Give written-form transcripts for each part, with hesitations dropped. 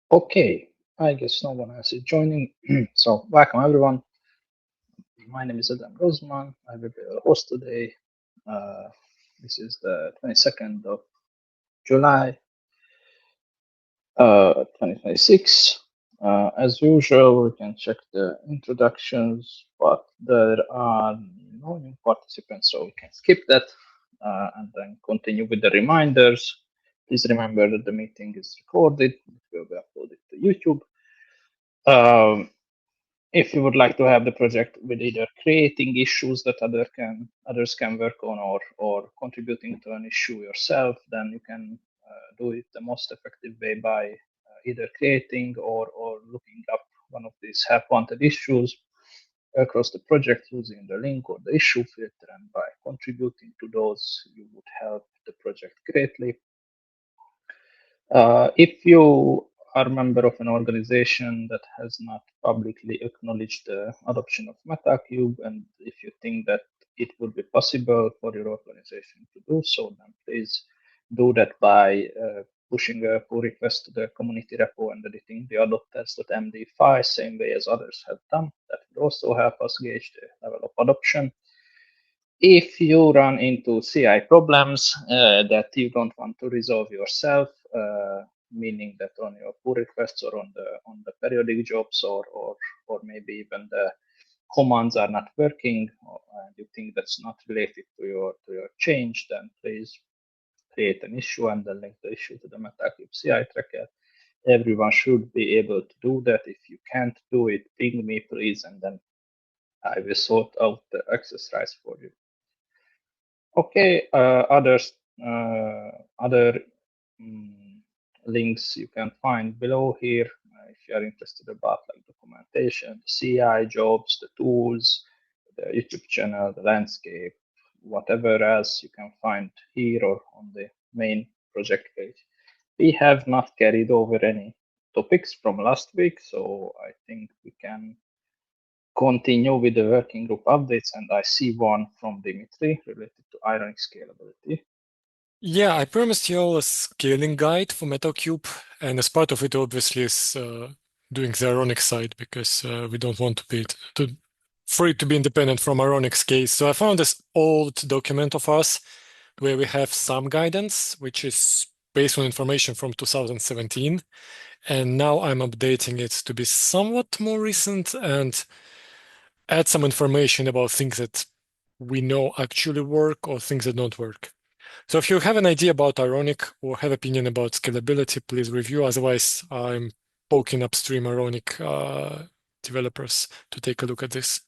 Okay, I guess no one else is joining. So, welcome everyone. My name is Adam Rosman. I will be your host today. Uh, this is the 22nd of July, 2026. As usual, we can check the introductions, but there are no new participants, so we can skip that and then continue with the reminders. Please remember that the meeting is recorded. It will be uploaded to YouTube. Um, if you would like to have the project with either creating issues that others can work on, or contributing to an issue yourself, then you can do it the most effective way by either creating or looking up one of these help wanted issues across the project using the link or the issue filter, and by contributing to those you would help the project greatly. If you are a member of an organization that has not publicly acknowledged the adoption of MetaCube, and if you think that it would be possible for your organization to do so, then please do that by pushing a pull request to the community repo and editing the adopters.md file, same way as others have done. That would also help us gauge the level of adoption. If you run into CI problems that you don't want to resolve yourself, meaning that on your pull requests or on the periodic jobs, or maybe even the commands are not working, and you think that's not related to your change, then please create an issue and then link the issue to the MetaCube CI tracker. Everyone should be able to do that. If you can't do it, ping me, please, and then I will sort out the exercise for you. Okay, other links you can find below here if you are interested about like documentation, the CI jobs, the tools, the YouTube channel, the landscape, whatever else you can find here or on the main project page. We have not carried over any topics from last week, so I think we can continue with the working group updates, and I see one from Dimitri related to Ironic scalability. Yeah, I promised you all a scaling guide for MetalCube, and as part of it, obviously, is doing the Ironic side because we don't want for it to be independent from Ironic's case. So I found this old document of us where we have some guidance, which is based on information from 2017, and now I'm updating it to be somewhat more recent and add some information about things that we know actually work or things that don't work. So if you have an idea about Ironic or have opinion about scalability, please review. Otherwise, I'm poking upstream Ironic developers to take a look at this.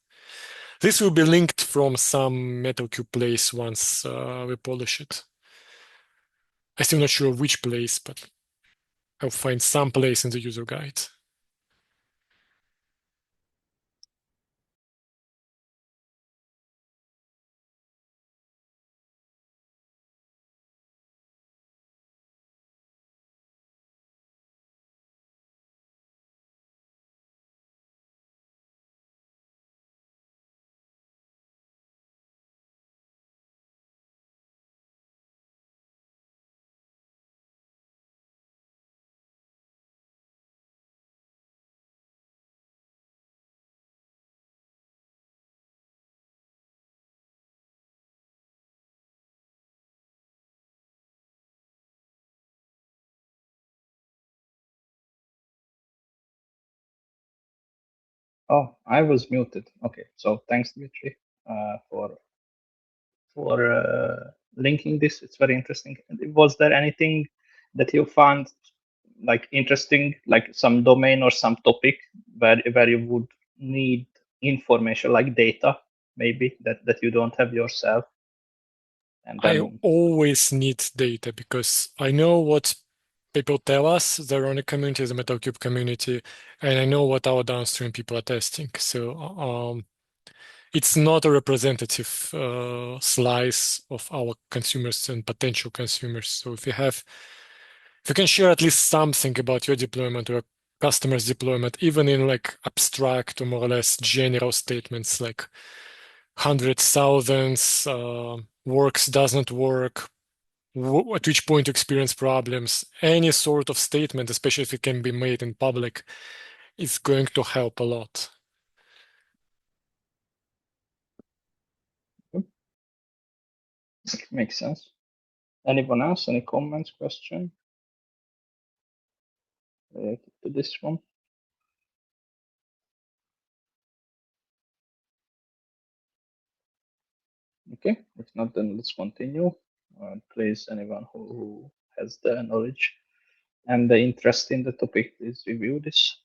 This will be linked from some MetalCube place once we polish it. I'm still not sure which place, but I'll find some place in the user guide. Oh, I was muted. Okay, so thanks, Dimitri, for linking this. It's very interesting. Was there anything that you found like interesting, like some domain or some topic where you would need information, like data, maybe that you don't have yourself? And I then, always need data because I know what people tell us, the Ironic community, the MetalCube community, and I know what our downstream people are testing. So it's not a representative slice of our consumers and potential consumers. So if you can share at least something about your deployment or customer's deployment, even in like abstract or more or less general statements like hundreds, thousands, works, doesn't work, at which point you experience problems, any sort of statement, especially if it can be made in public, is going to help a lot. Makes sense. Anyone else? Any comments, question related to this one? Okay, if not, then let's continue. Please, anyone who has the knowledge and the interest in the topic, please review this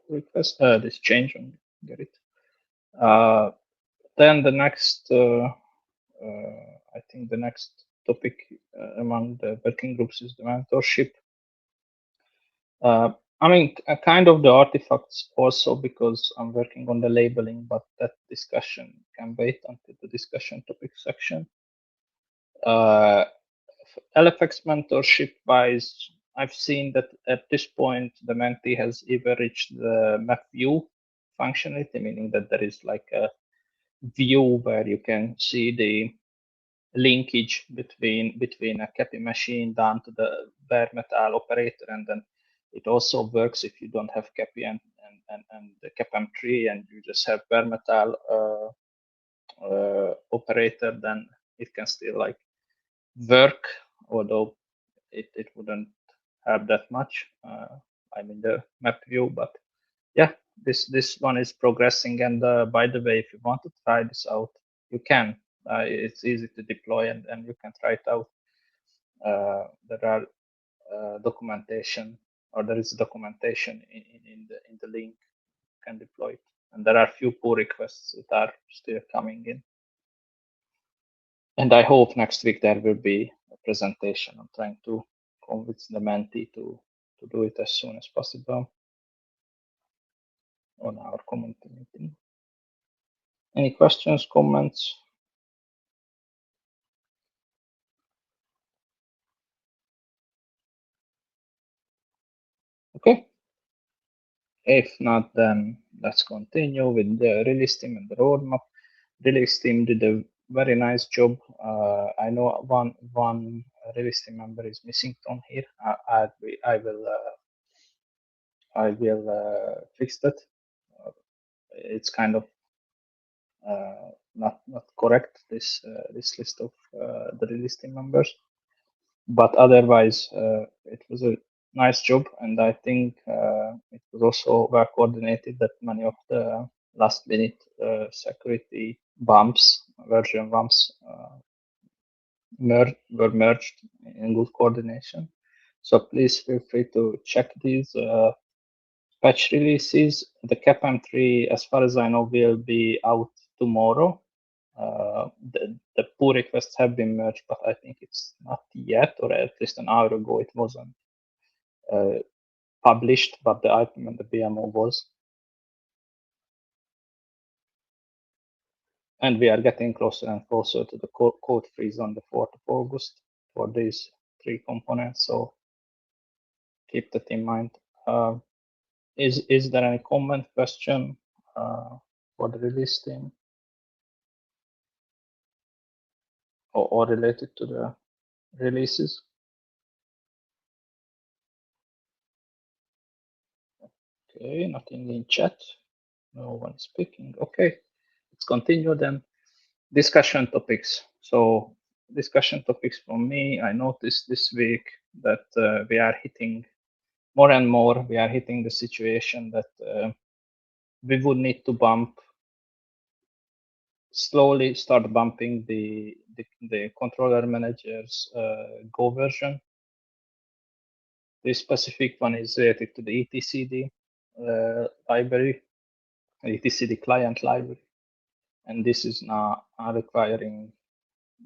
request, this change and get it. Then the next, I think the next topic among the working groups is the mentorship. I mean, kind of the artifacts also because I'm working on the labeling, but that discussion can wait until the discussion topic section. LFX mentorship wise, I've seen that at this point, the Menti has either reached the map view functionality, meaning that there is like a view where you can see the linkage between a CAPI machine down to the bare metal operator, and then it also works if you don't have CAPI and the CAPM3 and you just have bare metal operator, then it can still like work, although it wouldn't have that much. I'm in the map view, but yeah, this one is progressing. And by the way, if you want to try this out, you can. It's easy to deploy, and you can try it out. There are documentation, or there is documentation in the link. You can deploy it, and there are few pull requests that are still coming in. And I hope next week there will be a presentation. I'm trying to convince the Menti to do it as soon as possible on our community meeting. Any questions, comments? Okay. If not, then let's continue with the release team and the roadmap. Release team did a very nice job. I know one release team member is missing from here. I will fix that. It's kind of not correct, this list of the release team members, but otherwise it was a nice job, and I think it was also well coordinated that many of the last minute security bumps, version bumps, were merged in good coordination. So please feel free to check these patch releases. The CapM3, as far as I know, will be out tomorrow. The pull requests have been merged, but I think it's not yet, or at least an hour ago it wasn't published, but the item and the BMO was. And we are getting closer and closer to the code freeze on the 4th of August for these 3 components. So keep that in mind. Is there any comment, question for the release team or related to the releases? Okay, nothing in chat. No one speaking. Okay, let's continue then. Discussion topics. So discussion topics for me, I noticed this week that we are hitting more and more, we are hitting the situation that we would need to slowly start bumping the controller manager's Go version. This specific one is related to the etcd library, etcd client library, and this is now requiring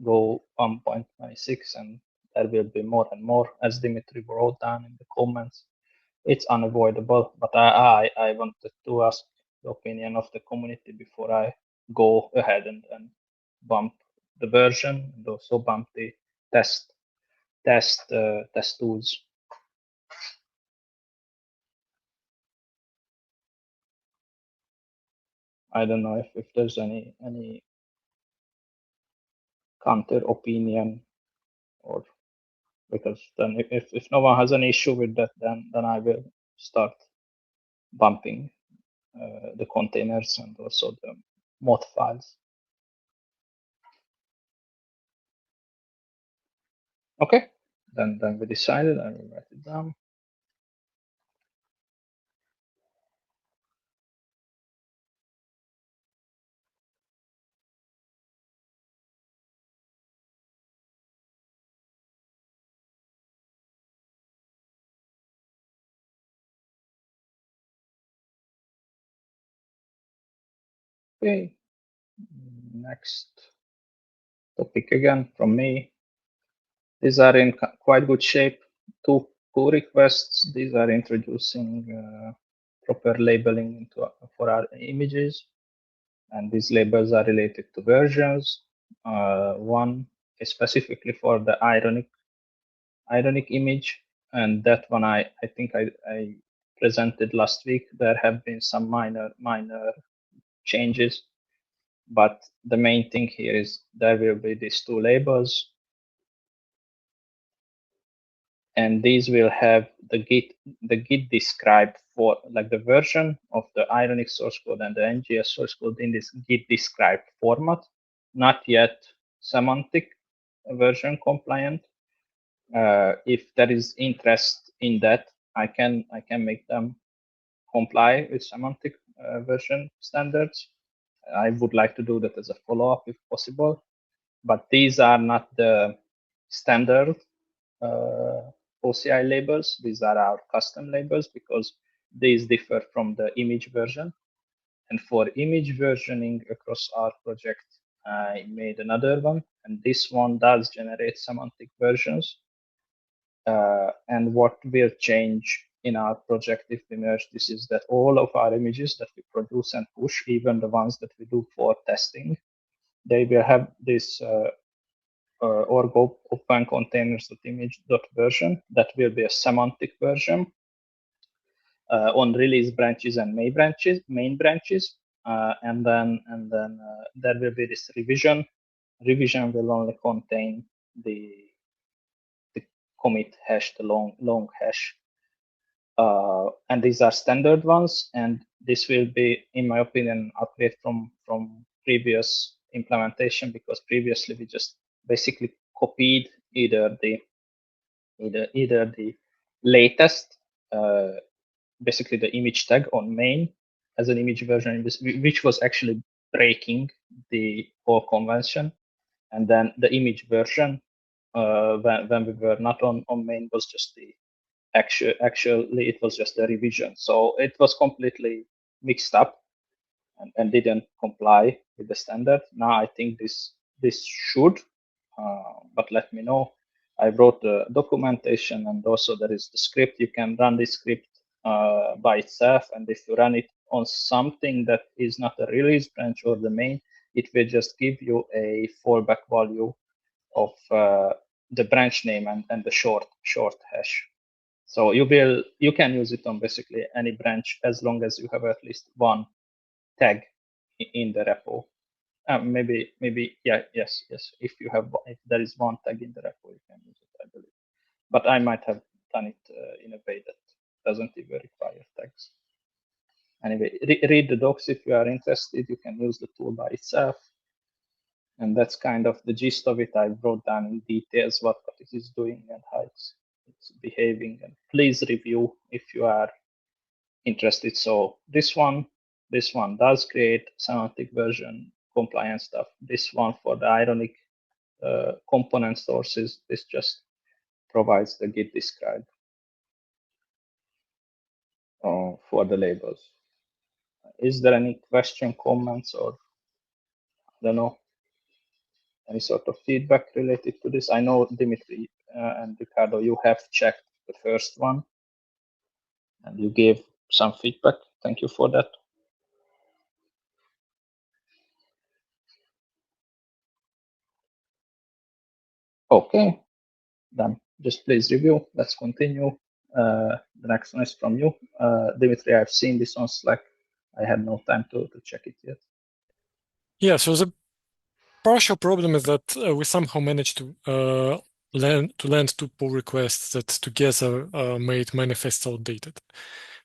Go 1.26, and there will be more and more, as Dimitri wrote down in the comments. It's unavoidable, but I wanted to ask the opinion of the community before I go ahead and bump the version and also bump the test tools. I don't know if there's any counter opinion or because then if no one has an issue with that, then I will start bumping the containers and also the mod files. Okay, then we decided. I will write it down. Okay, next topic again from me. These are in quite good shape. Two pull requests. These are introducing proper labeling for our images, and these labels are related to versions. One is specifically for the ironic image, and that one I think I presented last week. There have been some minor changes, but the main thing here is there will be these two labels, and these will have the git described for like the version of the ironic source code and the NGS source code in this git described format, not yet semantic version compliant. If there is interest in that, I can make them comply with semantic version standards. I would like to do that as a follow-up if possible, but these are not the standard OCI labels. These are our custom labels because these differ from the image version. And for image versioning across our project, I made another one, and this one does generate semantic versions. And what will change in our project if we merge this is that all of our images that we produce and push, even the ones that we do for testing, they will have this org open containers.image.version that will be a semantic version on release branches and main branches, and then there will be this revision. Revision will only contain the commit hash, the long hash. And these are standard ones, and this will be, in my opinion, upgrade from previous implementation, because previously we just basically copied either the latest, basically the image tag on main as an image version, which was actually breaking the whole convention, and then the image version when we were not on main was just the actually it was just a revision. So it was completely mixed up and didn't comply with the standard. Now I think this should, but let me know. I wrote the documentation, and also there is the script. You can run this script by itself, and if you run it on something that is not a release branch or the main, it will just give you a fallback value of the branch name and the short hash. So you can use it on basically any branch as long as you have at least one tag in the repo. Maybe yes. If there is one tag in the repo, you can use it, I believe. But I might have done it in a way that doesn't even require tags. Anyway, read the docs if you are interested. You can use the tool by itself. And that's kind of the gist of it. I wrote down in details what it is doing and how it's behaving. And please review if you are interested. So this one does create semantic version compliance stuff. This one for the ironic component sources, this just provides the git describe for the labels. Is there any question, comments, or I don't know, any sort of feedback related to this? I know Dimitri and Ricardo, you have checked the first one and you gave some feedback. Thank you for that. Okay, then just please review. Let's continue. The next one is from you. Dimitri, I've seen this on Slack. I had no time to check it yet. Yeah, so the partial problem is that we somehow managed to land two pull requests that together made manifests outdated,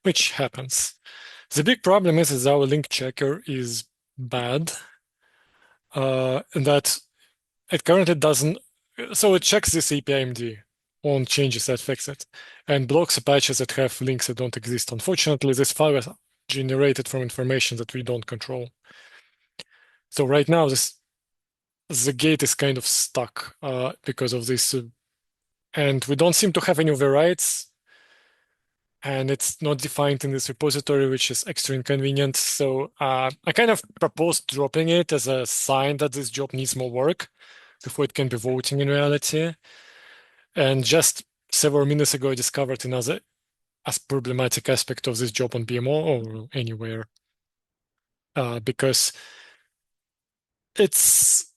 which happens. The big problem is our link checker is bad, and that it currently doesn't. So it checks this API-MD on changes that fix it, and blocks patches that have links that don't exist. Unfortunately, this file is generated from information that we don't control. So right now, the gate is kind of stuck because of this, and we don't seem to have any overrides, and it's not defined in this repository, which is extra inconvenient. So I kind of proposed dropping it as a sign that this job needs more work before it can be voting in reality. And just several minutes ago, I discovered another as problematic aspect of this job on BMO or anywhere, because it's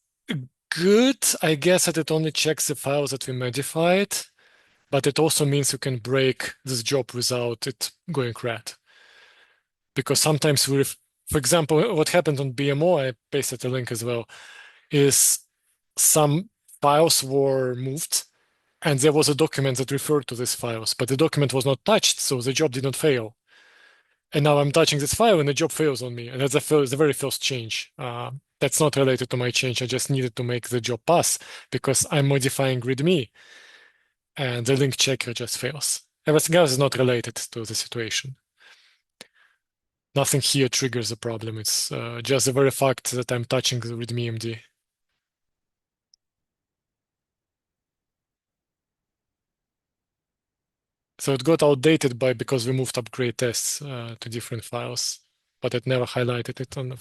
good, I guess, that it only checks the files that we modified, but it also means you can break this job without it going red. Because sometimes for example, what happened on BMO, I pasted a link as well, is some files were moved and there was a document that referred to these files, but the document was not touched, so the job did not fail. And now I'm touching this file and the job fails on me. And that's the very first change. That's not related to my change. I just needed to make the job pass because I'm modifying README and the link checker just fails. Everything else is not related to the situation. Nothing here triggers a problem. It's just the very fact that I'm touching the README MD. So it got outdated because we moved upgrade tests to different files, but it never highlighted it on the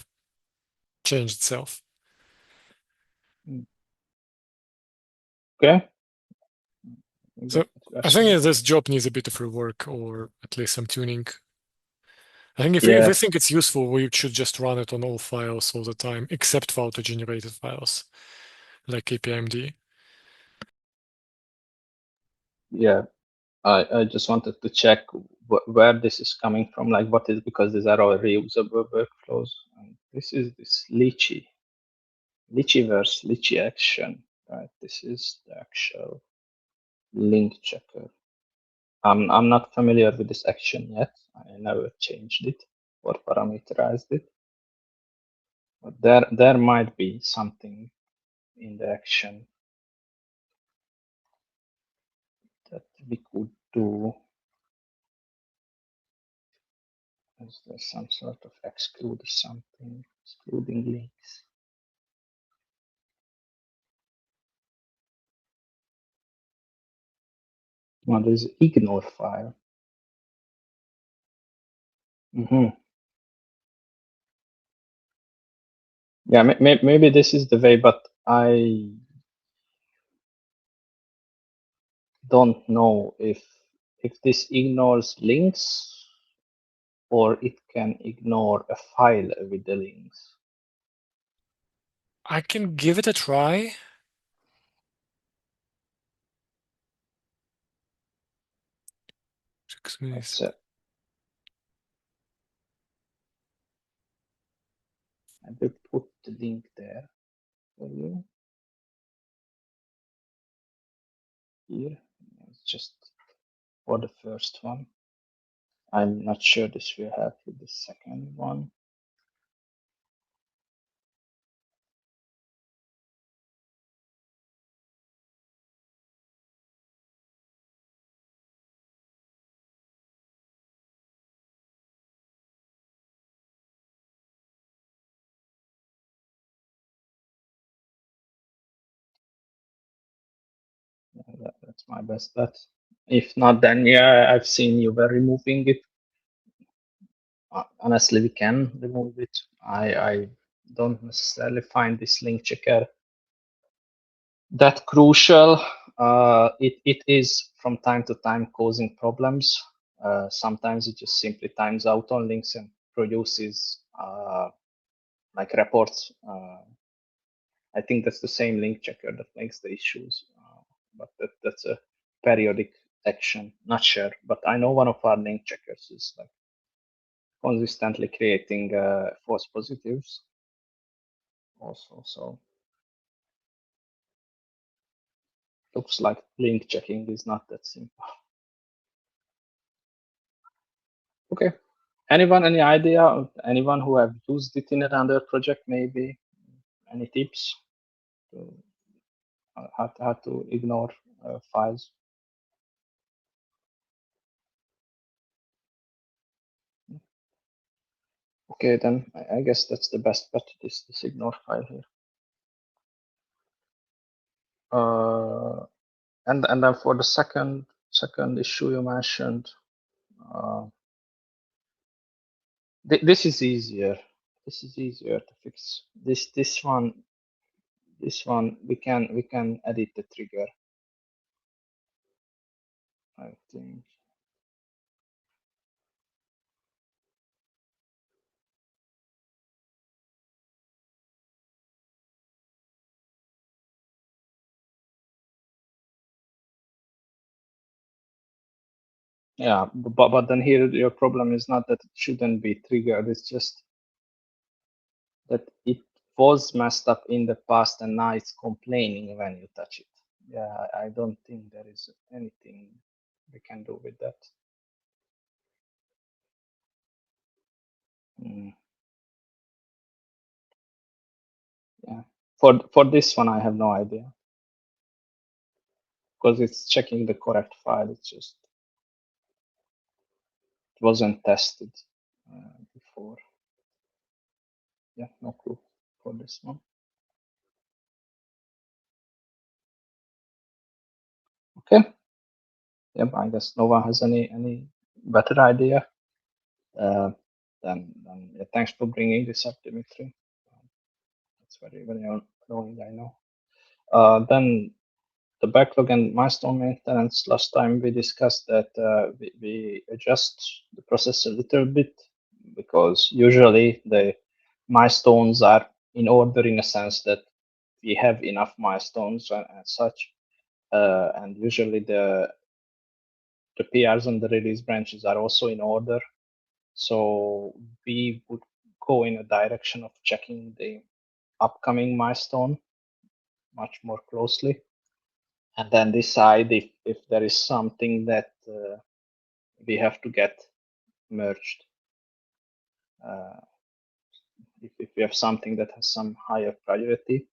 change itself. Okay. So I think this job needs a bit of rework or at least some tuning. I think if we think it's useful, we should just run it on all files all the time, except for auto-generated files, like API-MD. Yeah, I just wanted to check where this is coming from, like what is, because these are all reusable workflows. And this is this Lycheeverse, Lychee action, right? This is the actual link checker. I'm not familiar with this action yet. I never changed it or parameterized it. But there might be something in the action that we could do. Is there some sort of exclude or something? Excluding links. Well, there's ignore file. Yeah, maybe this is the way, but I don't know if this ignores links or it can ignore a file with the links. I can give it a try. Let's, I will put the link there for you. Here, it's just for the first one. I'm not sure this will help with the second one. That's my best bet. If not, then yeah, I've seen you were removing it. Honestly, we can remove it. I don't necessarily find this link checker that crucial. It is from time to time causing problems. Sometimes it just simply times out on links and produces like reports. I think that's the same link checker that makes the issues, but that's a periodic action. Not sure, but I know one of our link checkers is like consistently creating false positives also. So Looks like link checking is not that simple. Okay. Anyone, any idea? Anyone who have used it in another project, maybe? Any tips to how to ignore files? Okay, then I guess that's the best bet. This ignore file here. And then for the second issue you mentioned, this is easier. This is easier to fix. This one we can edit the trigger. I think. Yeah, but then here your problem is not that it shouldn't be triggered. It's just that it was messed up in the past and now it's complaining when you touch it. Yeah, I don't think there is anything we can do with that. Mm. Yeah, for this one I have no idea because it's checking the correct file. It's just it wasn't tested before. Yeah, no clue for this one. Okay. Yep, I guess no one has any better idea. Uh, then yeah, thanks for bringing this up, Dimitri. It's very annoying, I know. Then the backlog and milestone maintenance. Last time we discussed that we adjust the process a little bit because usually the milestones are in order in a sense that we have enough milestones and such. And usually the PRs and the release branches are also in order. So we would go in a direction of checking the upcoming milestone much more closely, and then decide if there is something that we have to get merged. If we have something that has some higher priority.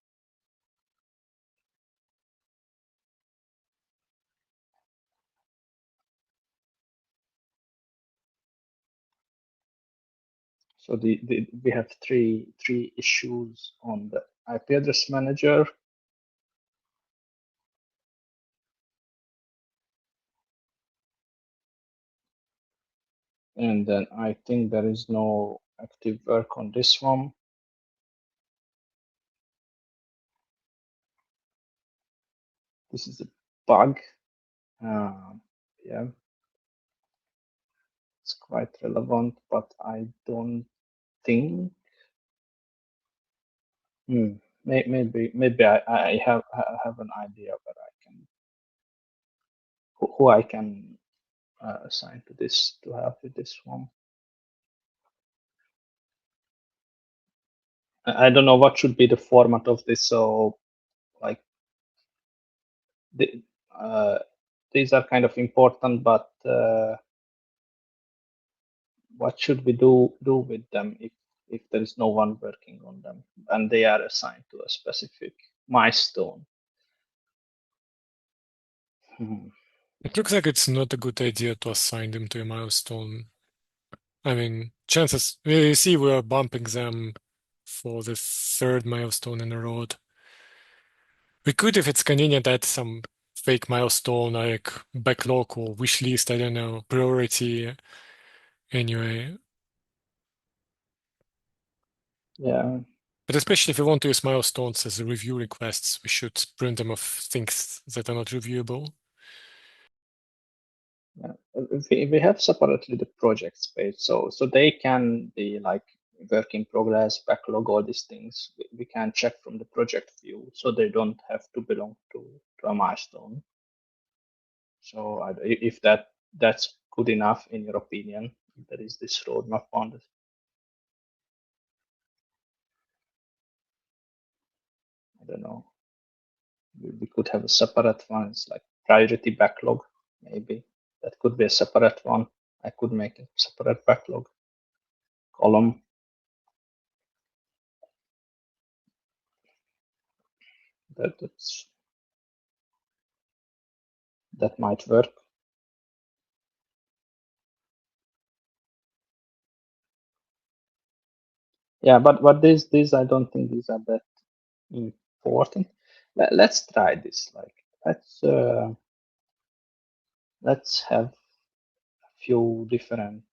So we have three issues on the IP address manager. And then I think there is no active work on this one. This is a bug. Yeah, it's quite relevant, but I don't think. Maybe I have an idea, but I can who I can assign to this to help with this one. I don't know what should be the format of this. So like the, these are kind of important, but what should we do with them if there is no one working on them and they are assigned to a specific milestone? Hmm. It looks like it's not a good idea to assign them to a milestone. I mean, chances we see we are bumping them for the third milestone in a row. We could, if it's convenient, add some fake milestone like backlog or wish list, I don't know, priority anyway. Yeah. But especially if we want to use milestones as review requests, we should print them of things that are not reviewable. Yeah. We have separately the projects page, so they can be like work in progress, backlog, all these things. We can check from the project view, so they don't have to belong to a milestone. So if that's good enough in your opinion, there is this roadmap on this. I don't know. We could have a separate one. It's like priority backlog, maybe. That could be a separate one. I could make a separate backlog column. That might work. Yeah, but these I don't think these are that important. Let's try this. Like let's have a few different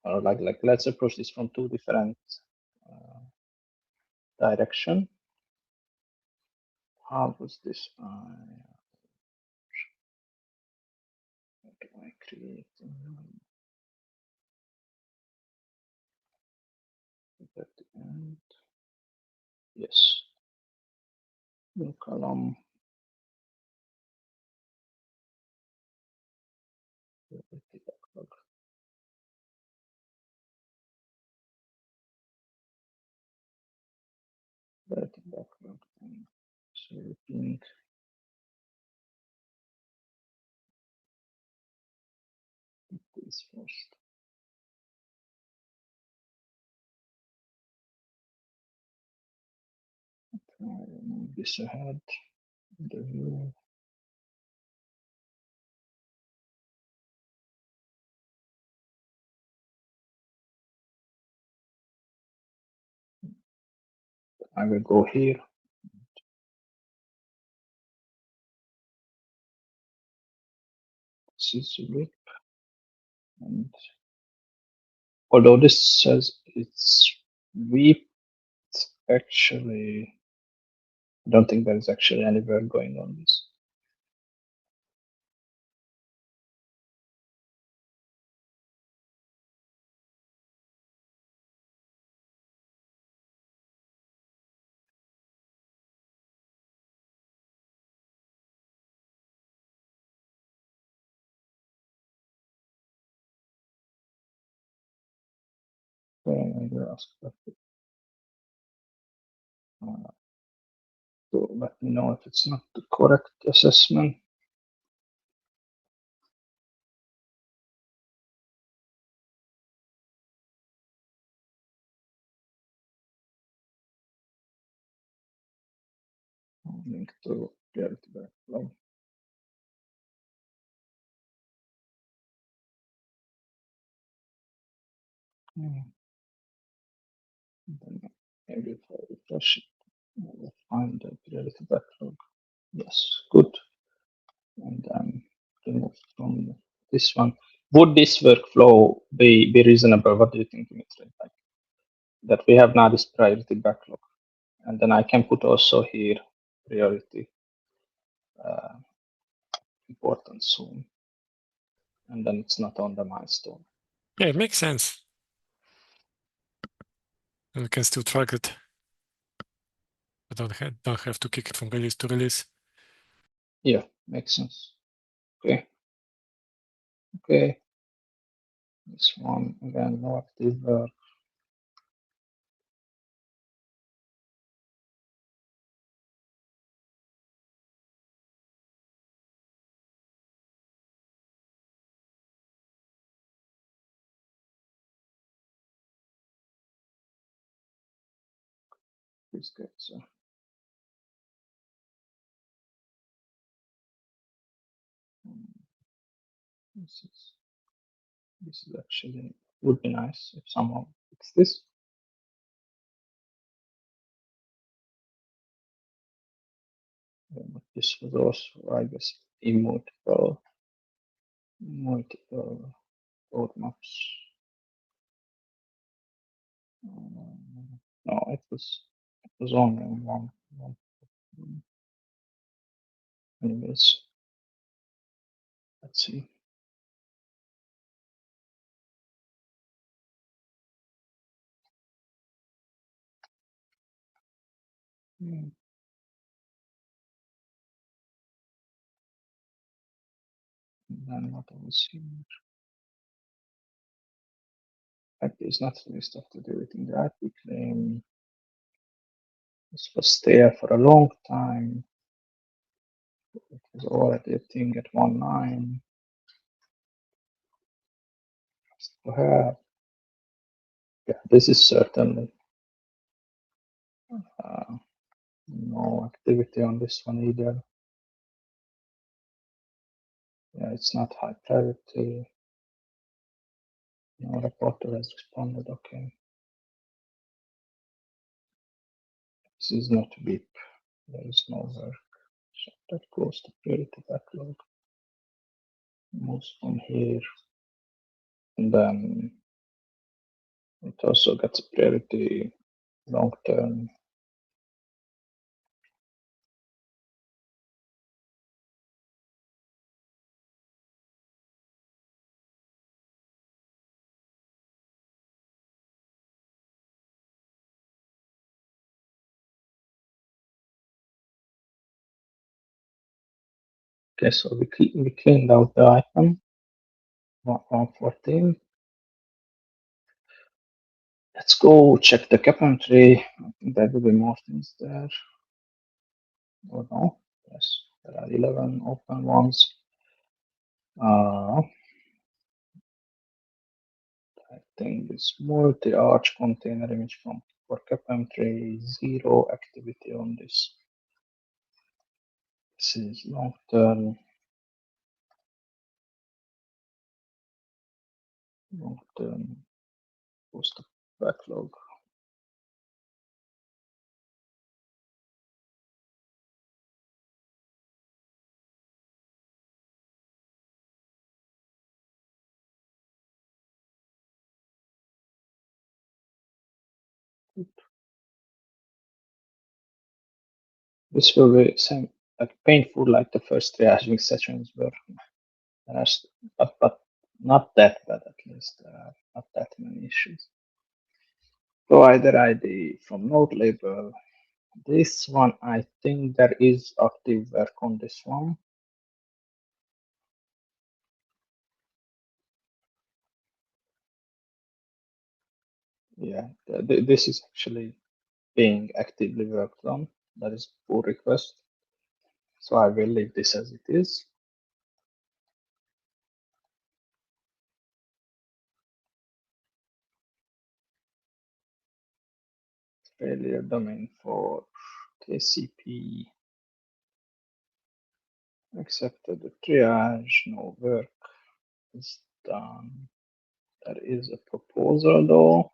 or like let's approach this from two different direction. How was this? How do I create at the end? Yes, new column. Backlog. Backlog. So repeating this first. I move this ahead. The view. I will go here. This is RIP. And although this says it's RIP, actually, I don't think there is actually any work going on this. You ask that. So let me know if it's not the correct assessment. Link to reality backlog. Then maybe if I refresh it, I will find the reality backlog. Yes, good. And then remove from this one. Would this workflow be reasonable? What do you think, Dimitri? Like that we have now this priority backlog, and then I can put also here priority importance soon, and then it's not on the milestone. Yeah, it makes sense. And we can still track it. I don't have to kick it from release to release. Yeah, makes sense. Okay. Okay. This one again, no active work. This gets this is actually would be nice if someone fix this. But this was also, I guess, immutable roadmaps. No, it was only one. Anyways, let's see. And then what I was here. Fact is not released after deleting the IP claim. This was there for a long time. It was already a thing at 1.9. To have. Yeah, this is certainly no activity on this one either. Yeah, it's not high priority. No reporter has responded. Okay. This is not BIP. There is no work. So that goes to priority backlog. Moves from here. And then it also gets a priority long term. Okay, so we cleaned out the item 114. Let's go check the CAPM tree. I think there will be more things there. Or no? Yes, there are 11 open ones. I think this multi-arch container image from for CAPM tree, zero activity on this. This is long-term post backlog. This will be same like painful like the first triaging sessions were, but not that bad at least. Not that many issues. Provider ID from node label. This one, I think there is active work on this one. Yeah, this is actually being actively worked on. That is pull request. So I will leave this as it is. Failure domain for KCP. Accepted the triage, no work is done. There is a proposal though.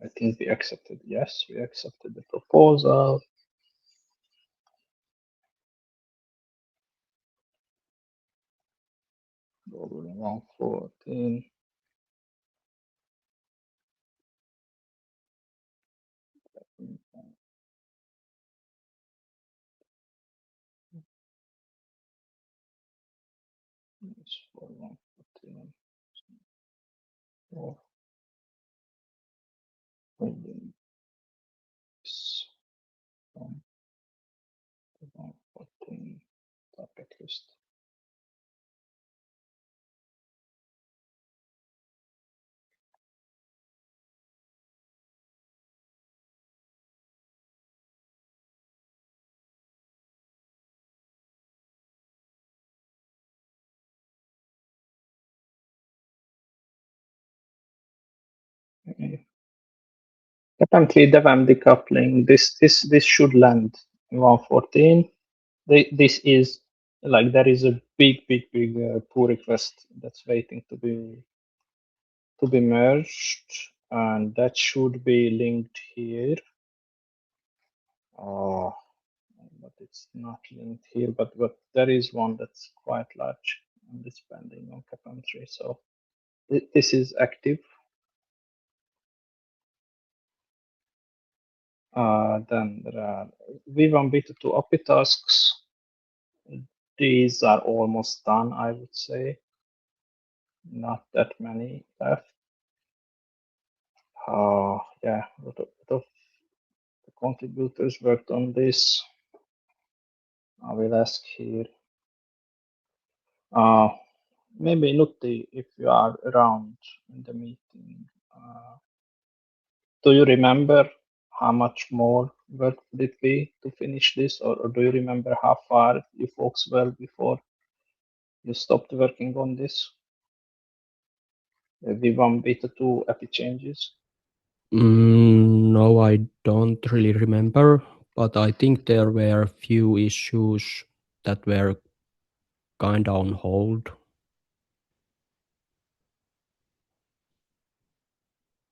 I think we accepted, yes, we accepted the proposal. Global 114. It's for 114. Or holding this from the 114 topic list. Apparently, devam decoupling. This should land in 114. This is like there is a big pull request that's waiting to be merged, and that should be linked here. Oh, but it's not linked here. But there is one that's quite large and it's pending on CAPM3. So this is active. Then there are V1, V2 API tasks. These are almost done, I would say. Not that many left. Yeah, a lot of the contributors worked on this. I will ask here. maybe Nutti, if you are around in the meeting, do you remember how much more work would it be to finish this, or do you remember how far you folks were before you stopped working on this? V1 beta 2 API changes? No, I don't really remember, but I think there were a few issues that were kind of on hold.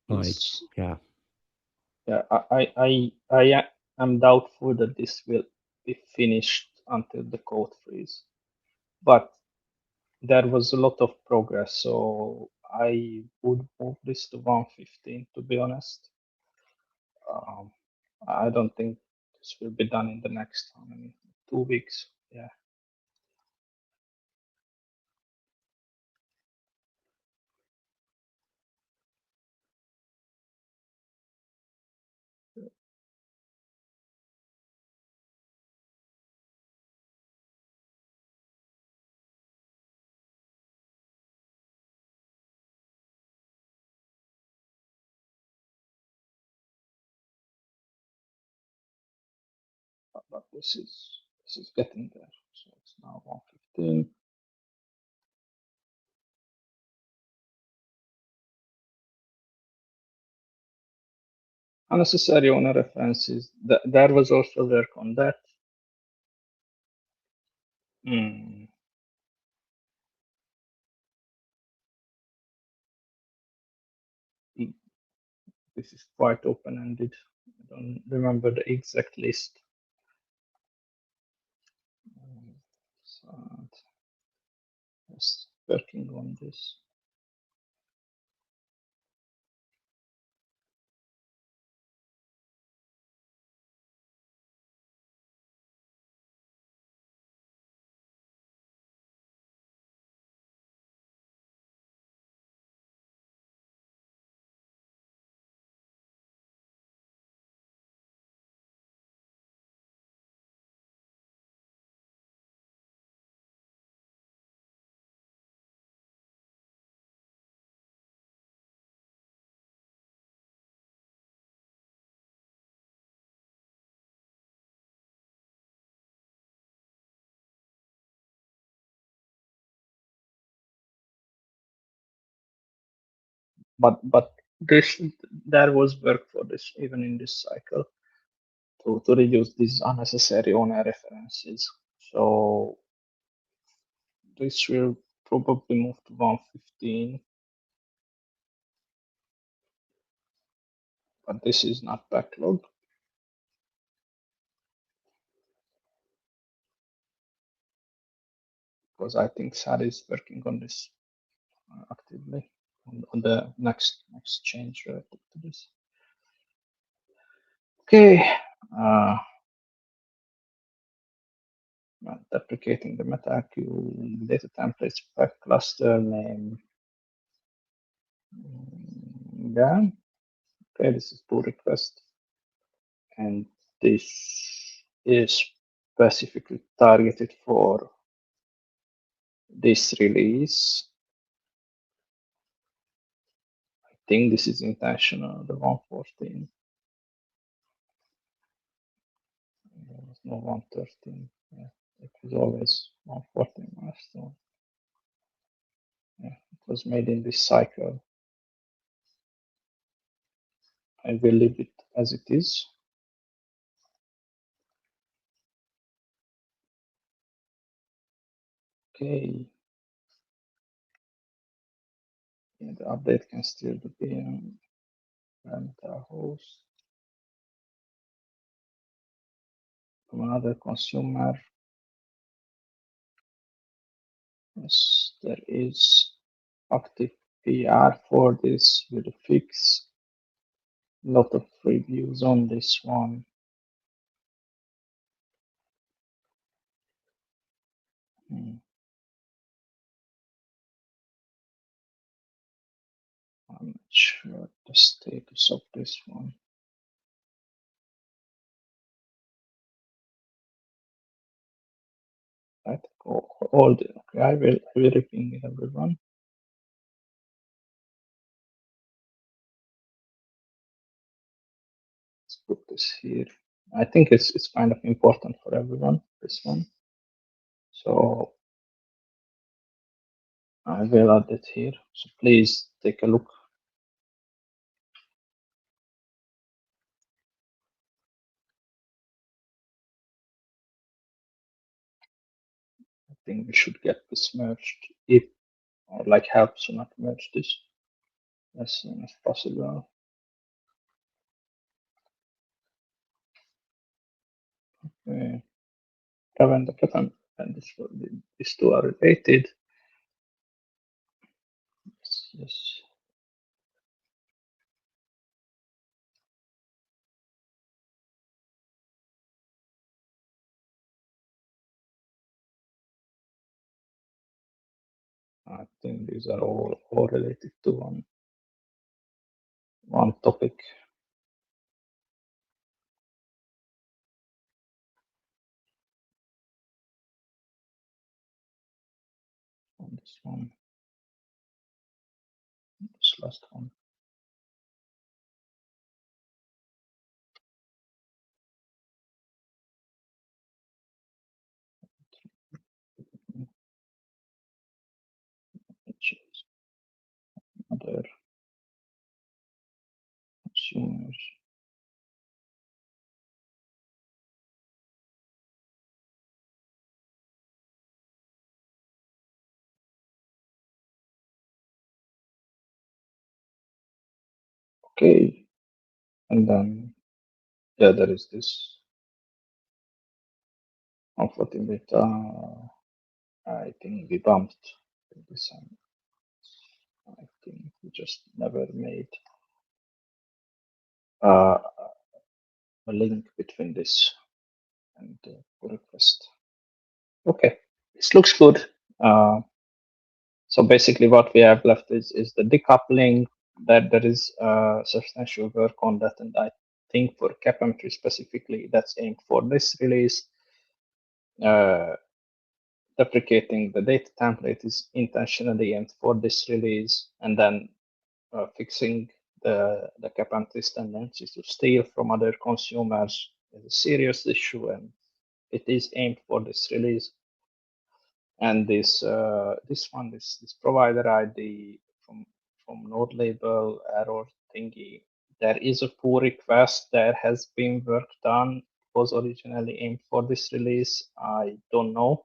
Like, It's, yeah. yeah, I am doubtful that this will be finished until the code freeze. But there was a lot of progress, so I would move this to 115, to be honest. Um, I don't think this will be done in the next, how many, 2 weeks. Yeah. But this is getting there. So it's now 115. Unnecessary owner references. There was also work on that. Hmm. This is quite open-ended. I don't remember the exact list. So just working on this. But this there was work for this even in this cycle to reduce these unnecessary owner references. So this will probably move to 115, but this is not backlog because I think Sari is working on this actively on the next change related to this. Okay. Deprecating the MetaQ data templates pack cluster name. Yeah. Okay, this is pull request. And this is specifically targeted for this release. I think this is intentional, the 114. There was no 113. Yeah, it was always 114 milestone. Yeah, it was made in this cycle. I will leave it as it is. Okay. Yeah, the update can still be parameter host from another consumer. Yes, there is active PR for this with a fix. Lot of reviews on this one. I'm not sure the status of this one. Right, all the, okay, I will ping everyone. Let's put this here. I think it's kind of important for everyone, this one. So I will add it here. So please take a look. I think we should get this merged, if or like help to not merge this as soon as possible. Okay. When the pattern and these two are related. Yes. I think these are all related to one topic. On this one, this last one. Which is other consumers. Okay, and then yeah, there is this comforting data. I think we bumped this. I think we just never made a link between this and the pull request. Okay, this looks good. So basically, what we have left is the decoupling. That there is substantial work on that, and I think for CapM3 specifically, that's aimed for this release. Deprecating the data template is intentionally aimed for this release, and then fixing the CapM3 tendencies to steal from other consumers is a serious issue, and it is aimed for this release. And this provider ID from node label error thingy, there is a pull request that has been worked on. It was originally aimed for this release. I don't know.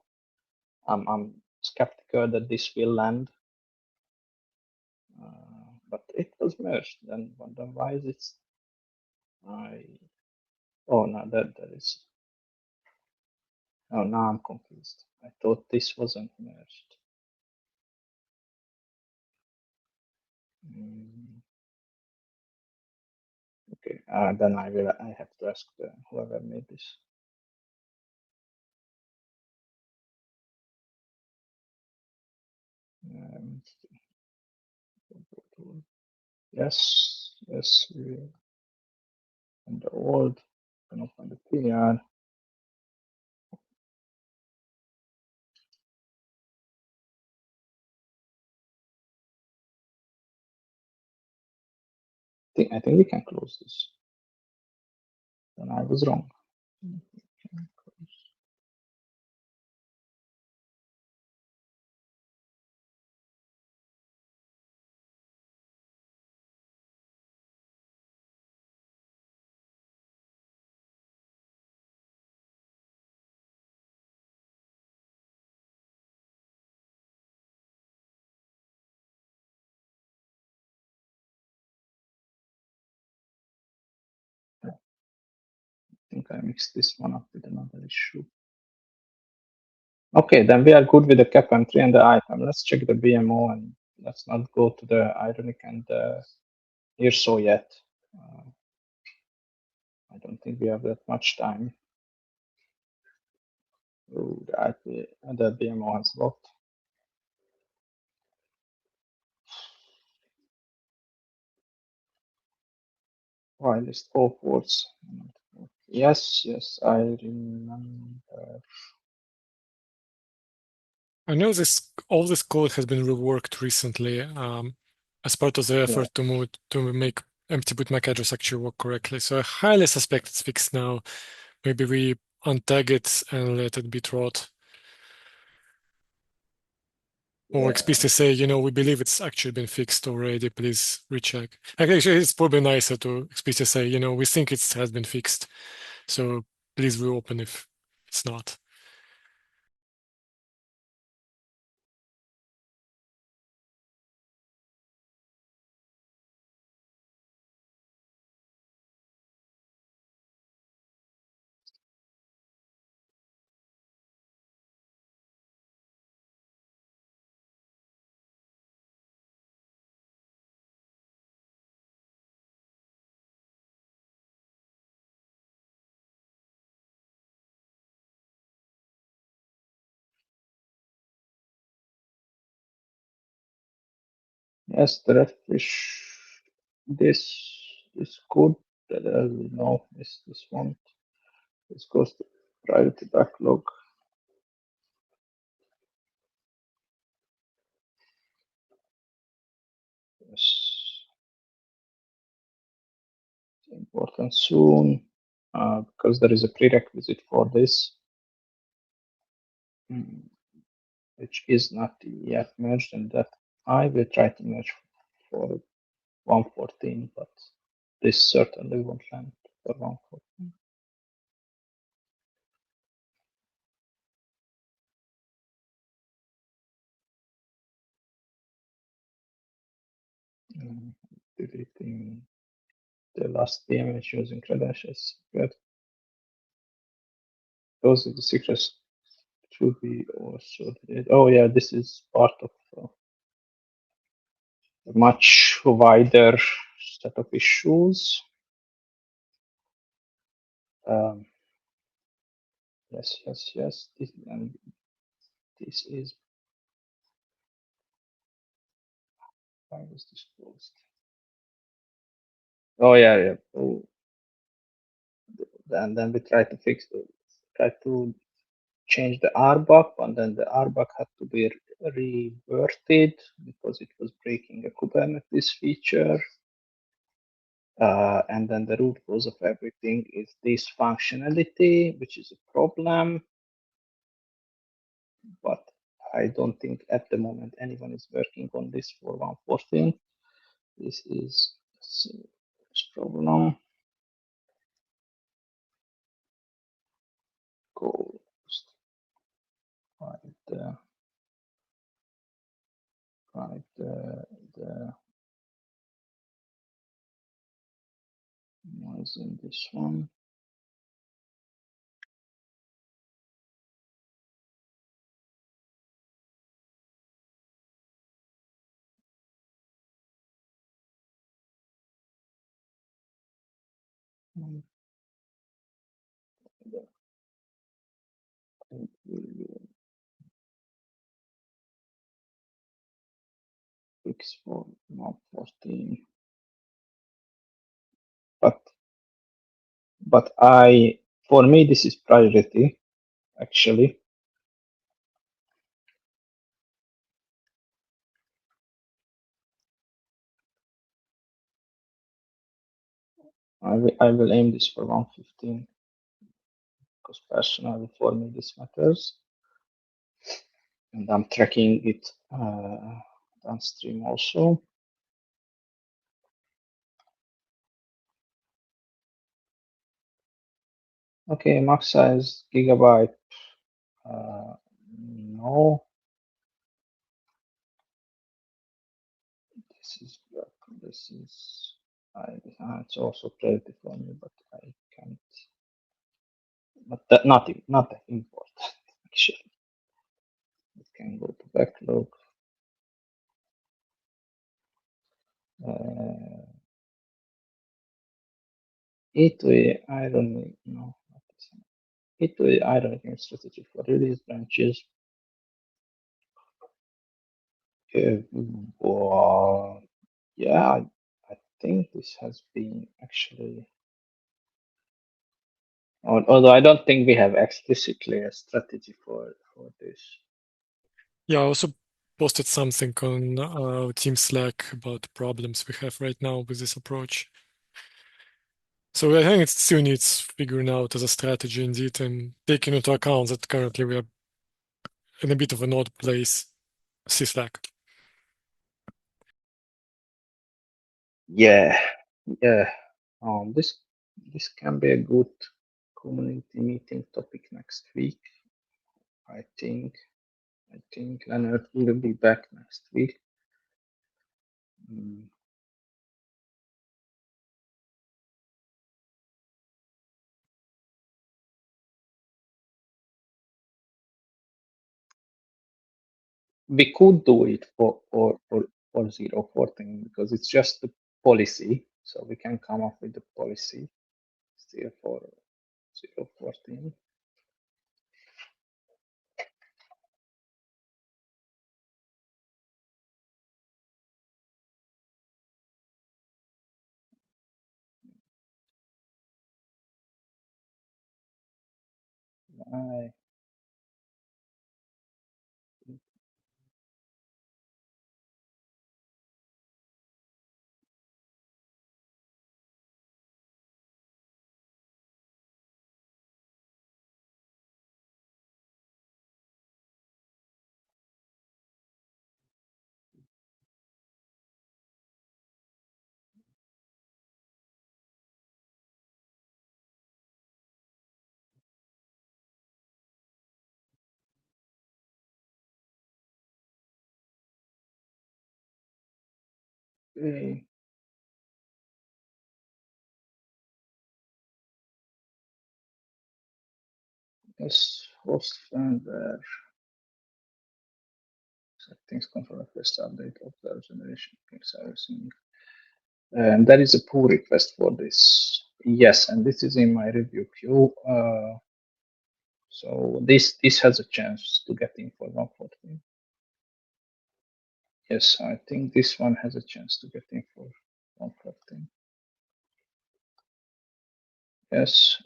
I'm skeptical that this will land, but it was merged. Then why is it? Oh no, that is. Oh, now I'm confused. I thought this wasn't merged. Okay, then I have to ask whoever made this. Yes, and the old, can open the PR. I think we can close this. Then I was wrong. I think I mixed this one up with another issue. Okay, then we are good with the CapM3 and the item. Let's check the BMO, and let's not go to the ironic and the IRSO yet. I don't think we have that much time. Ooh, the BMO has blocked. Whitelist all ports. Yes, I remember. I know all this code has been reworked recently as part of the effort to make empty boot MAC address actually work correctly. So I highly suspect it's fixed now. Maybe we untag it and let it be trot. Or explicitly say, we believe it's actually been fixed already. Please recheck. Actually, it's probably nicer to explicitly say, we think it has been fixed. So please reopen if it's not. Yes, the refresh this code that as we know is this one. This goes to priority backlog. Yes, it's important soon because there is a prerequisite for this, which is not yet merged, and that I will try to merge for 114, but this certainly won't land for 114. Deleting the last image using credentials. Good. Those are the secrets to be also deleted. Oh yeah, this is part of a much wider set of issues. Yes. This is why was this closed? Oh yeah. Oh, and then we try to change the RBAC, and then the RBAC had to be reverted because it was breaking a Kubernetes feature. And then the root cause of everything is this functionality, which is a problem. But I don't think at the moment anyone is working on this for 114. This is a serious problem. Go find the noise in this one. Fix for 114. But for me this is priority actually. I will aim this for 115 because personally for me this matters, and I'm tracking it downstream also. Okay, max size gigabyte. No, this is it's also priority for me, but I can't. But that not that important actually. It can go to backlog. E2E ironing, no, not this one. E2E ironing strategy for release branches. Well, yeah, I think this has been actually, although I don't think we have explicitly a strategy for this. Yeah, I also posted something on Team Slack about the problems we have right now with this approach. So I think it still needs figuring out as a strategy indeed, and taking into account that currently we are in a bit of an odd place. See Slack. Yeah, yeah. This can be a good community meeting topic next week. I think Leonard will be back next week. Mm, we could do it for 014 because it's just the policy, so we can come up with the policy still for 014. I, okay, yes, host firmware settings control first update of the generation things everything. And there is a pull request for this. Yes, and this is in my review queue. So this has a chance to get in for 114. Yes, I think this one has a chance to get in for 114. Yes,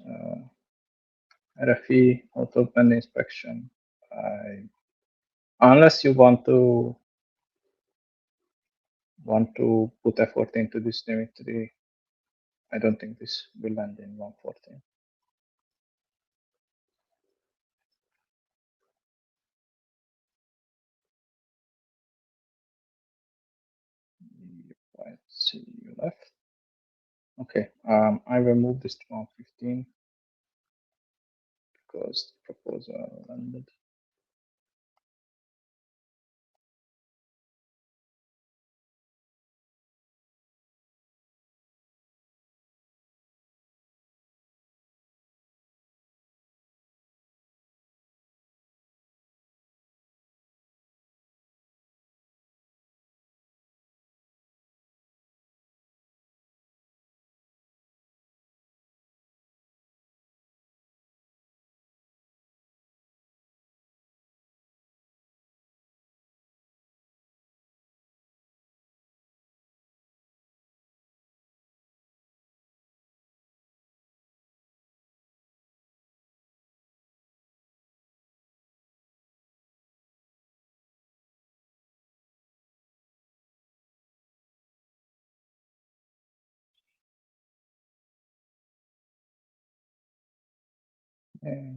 RFE auto pen inspection. Unless you want to put effort into this Dimitri, I don't think this will land in 114. I see you left. Okay, I will move this to 115 because the proposal landed. Yeah.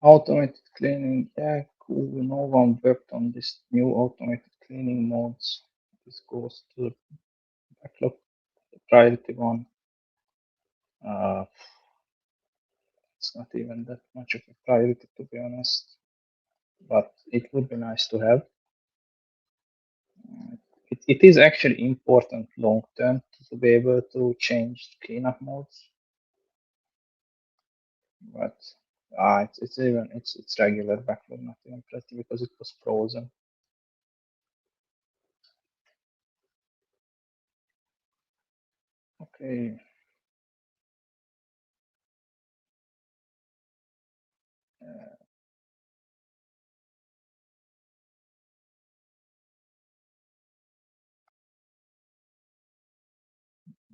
Automated cleaning, yeah, cool. No one worked on this new automated cleaning modes. This goes to the backlog, the priority one. Uh, it's not even that much of a priority, to be honest, but it would be nice to have. It is actually important long term to be able to change cleanup modes, but it's regular backlog, not even pretty because it was frozen. Okay.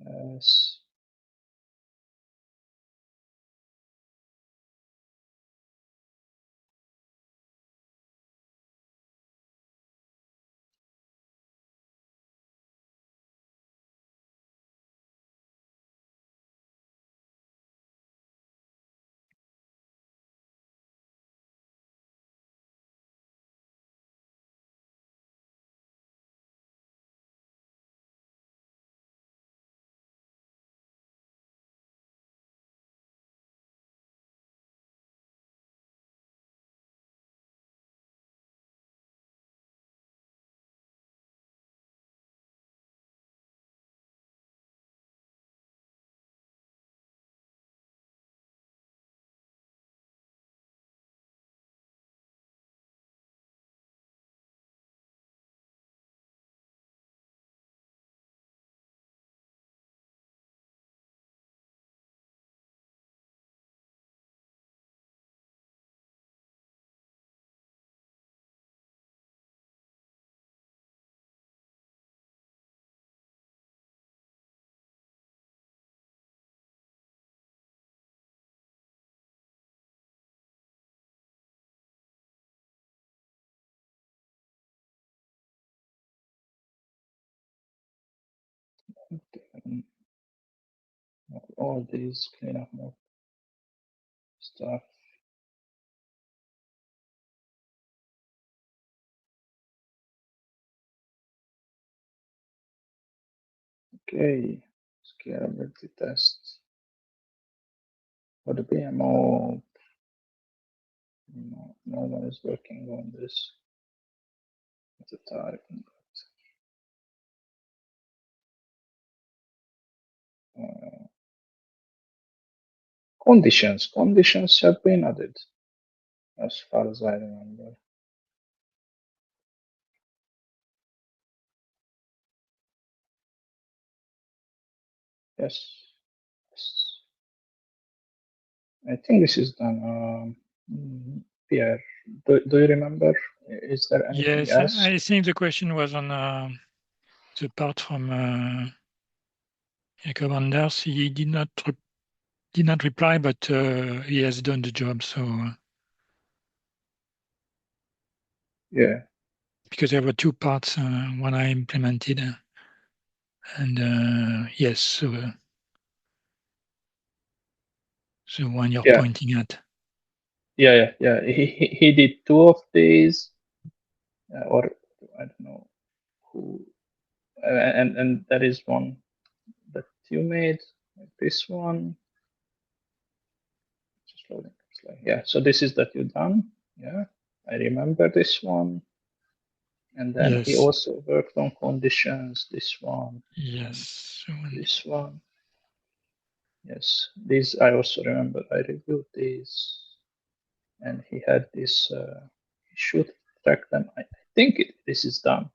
Yes. All these cleanup mode stuff. Okay, scalability tests for the PMO. No one is working on this at the time. Conditions have been added, as far as I remember. Yes. I think this is done. Pierre, do you remember? Is there anything Yes, else? I think the question was on the part from Jacob Anders. He did not reply, but he has done the job. So Yeah. because there were two parts, one I implemented, and yes, so the one you're pointing at. Yeah. He did two of these, or I don't know who, and that is one that you made, like this one. Just loading. Yeah, so this is that you done. Yeah, I remember this one. And then he also worked on conditions. This one. Yes. This one. Yes, these I also remember. I reviewed these, and he had this. He should track them. I think this is done.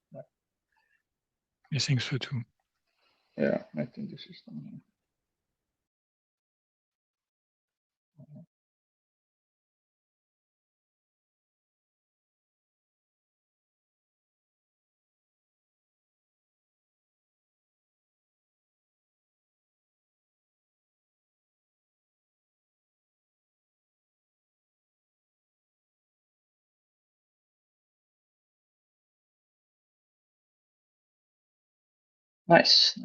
I think so too. Yeah, I think this is done. Nice.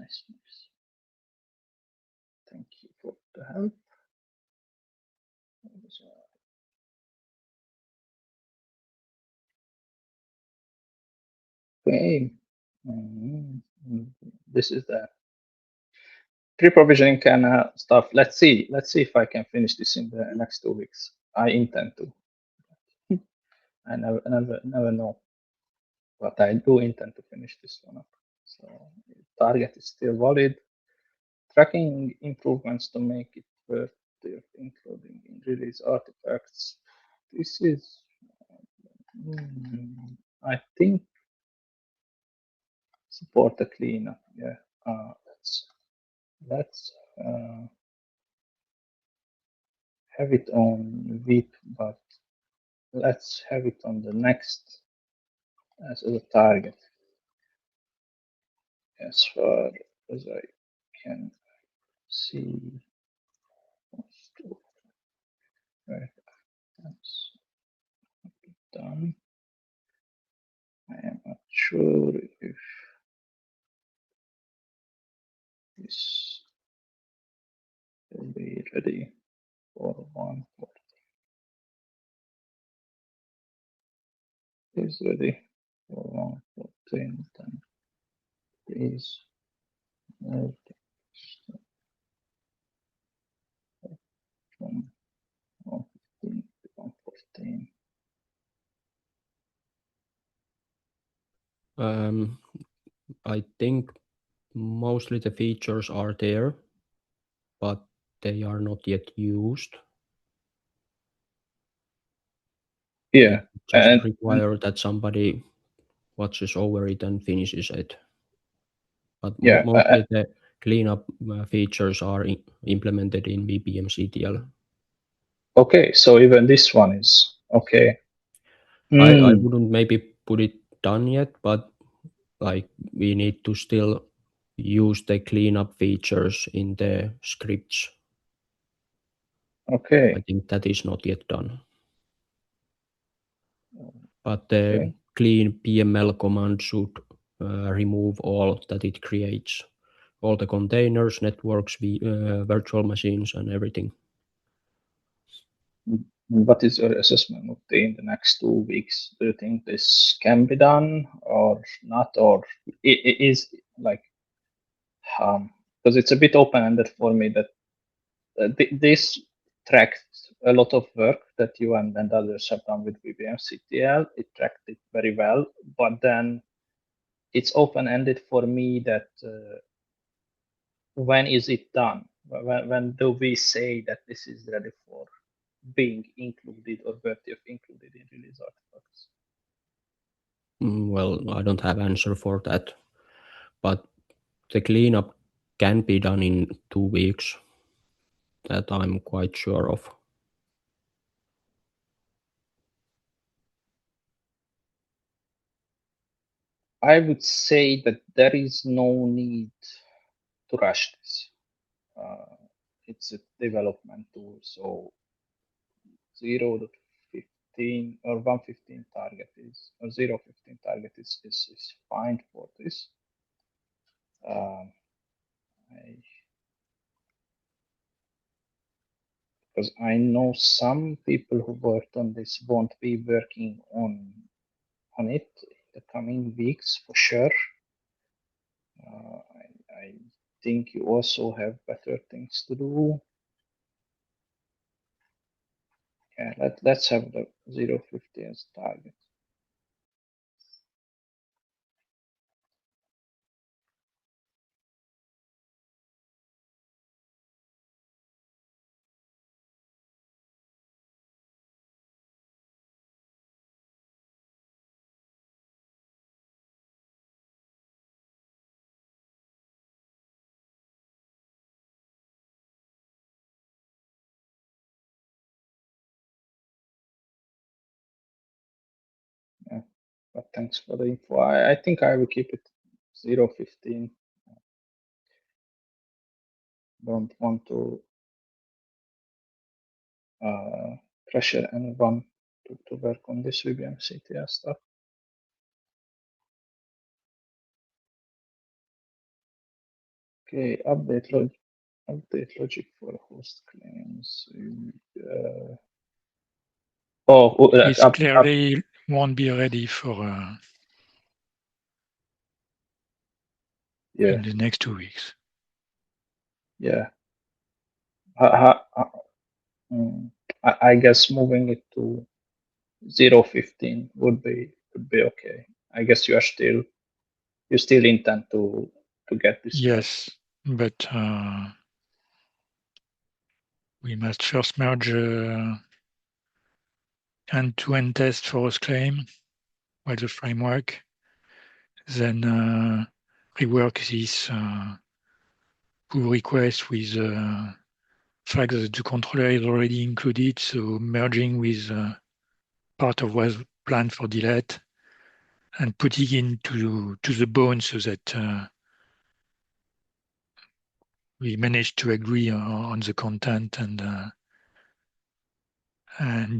Thank you for the help. Okay. This is the pre-provisioning kind of stuff. Let's see if I can finish this in the next 2 weeks. I intend to. I never know, but I do intend to finish this one up. So target is still valid. Tracking improvements to make it worth it, including in release artifacts. This is, I think, support the cleanup. Yeah, let's have it on VIP, but let's have it on the next as a target. As far as I can see, right, that's done. I am not sure if this will be ready for one. Is ready for 114. Then please move from 115 to 114. I think mostly the features are there, but they are not yet used. Yeah, it just require that somebody watches over it and finishes it. But mostly the cleanup features are implemented in BPM-CTL. Okay, so even this one is okay. I wouldn't maybe put it done yet, but like we need to still use the cleanup features in the scripts. Okay. I think that is not yet done. But the clean PML command should remove all that it creates. all the containers, networks, virtual machines, and everything. What is your assessment of in the next 2 weeks? Do you think this can be done or not, or it is like because it's a bit open-ended for me that this tracked a lot of work that you and others have done with VBMCTL. It tracked it very well, but then it's open-ended for me that when is it done? When do we say that this is ready for being included or worthy of included in release artifacts? Well, I don't have answer for that, but the cleanup can be done in 2 weeks. That I'm quite sure of. I would say that there is no need to rush this. It's a development tool, so 0.15 or 1.15 target is, or 0.15 target is fine for this. Because I know some people who worked on this won't be working on it in the coming weeks for sure. I think you also have better things to do. Yeah, let's have the 0.50 as target. Yeah, but thanks for the info. I think I will keep it 0.15. Don't want to pressure anyone to work on this VBM CTL stuff. Okay, update logic for host claims. This clearly won't be ready for yeah, in the next 2 weeks. yeah. I guess moving it to 0.15 would be okay. I guess you still intend to get this. Yes, but we must first merge end-to-end test for host claim, while the framework, then rework this pull request with fact that the controller is already included, so merging with part of what's planned for delete and putting into the bone so that we manage to agree on the content and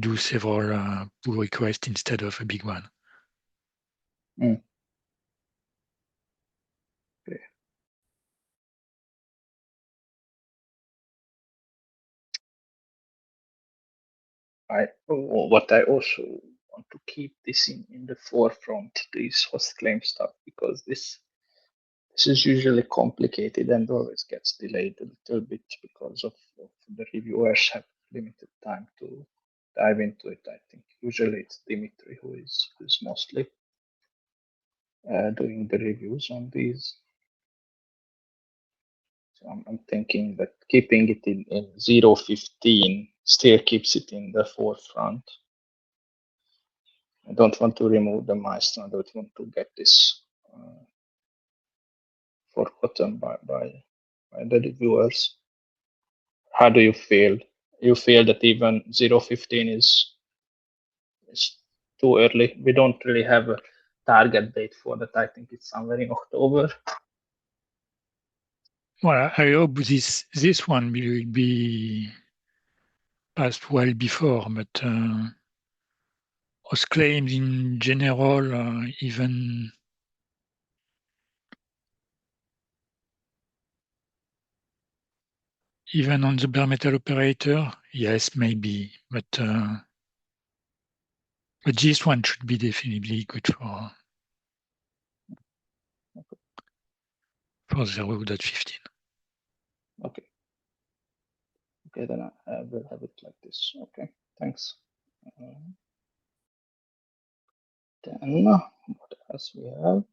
do several pull requests instead of a big one. Mm. Okay. What I also want to keep this in the forefront, this host claim stuff, because this is usually complicated and always gets delayed a little bit because of the reviewers have limited time to dive into it. I think usually it's Dimitri who's mostly doing the reviews on these. So I'm thinking that keeping it in 0.15 still keeps it in the forefront. I don't want to remove the milestone. I don't want to get this forgotten by the reviewers. How do you feel? You feel that even 0.15 is too early? We don't really have a target date for that. I think it's somewhere in October. Well, I hope this one will be passed well before, but host claims in general, even Even on the bare metal operator, yes, maybe, but this one should be definitely good for 0.15. Okay. Okay, then I will have it like this. Okay, thanks. Then what else we have?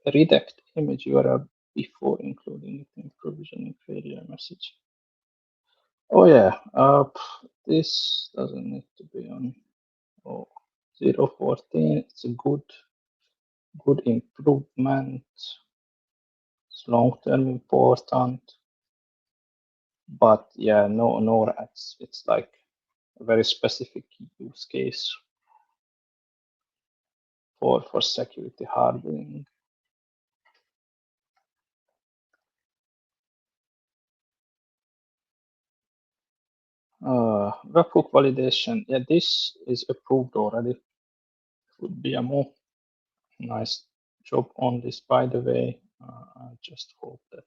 Redact image URL before including it in provisioning failure message. Oh yeah, this doesn't need to be on 0.14. It's a good improvement. It's long-term important, but yeah, no rats. It's like a very specific use case for security hardening. Webhook validation. Yeah, this is approved already. Would be a more nice job on this, by the way. I just hope that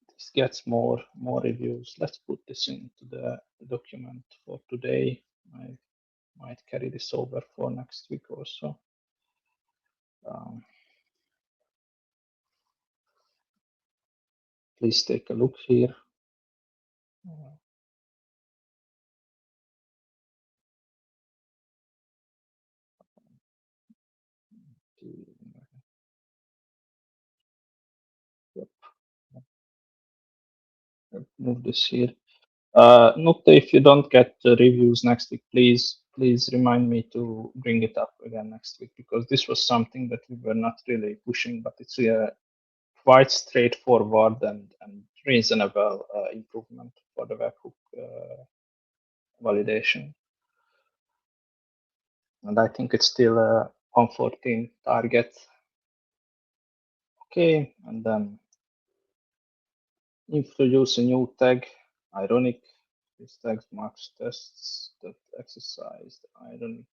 this gets more reviews. Let's put this into the document for today. I might carry this over for next week or so. Please take a look here. Yep. Move this here. Note if you don't get the reviews next week, please remind me to bring it up again next week, because this was something that we were not really pushing, but it's a quite straightforward and reasonable improvement for the webhook validation. And I think it's still a 114 target. Okay, and then introduce a new tag, ironic. This tag marks tests that exercise the ironic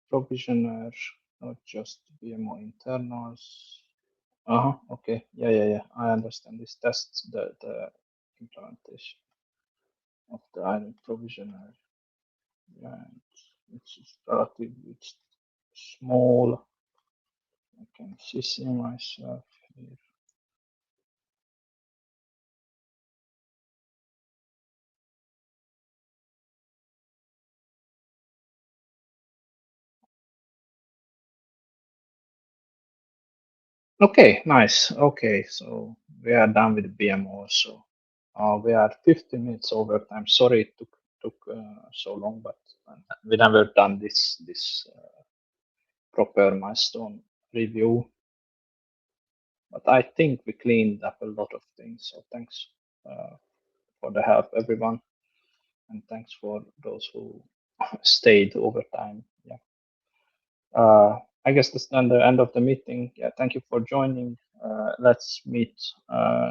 provisioner, not just BMO internals. Okay. Yeah. I understand. This tests the implementation of the ironic provisioner. Yeah, it's relatively small. I can see myself here. Okay, nice. Okay, so we are done with BMO. So we are 15 minutes over time. Sorry it took so long, but we never done this proper milestone review. But I think we cleaned up a lot of things. So thanks for the help, everyone, and thanks for those who stayed over time. Yeah. I guess that's then the end of the meeting. Yeah, thank you for joining. Let's meet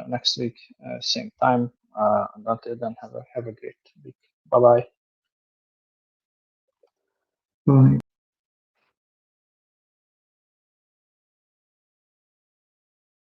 next week, same time. And until then, have a great week. Bye bye. Bye.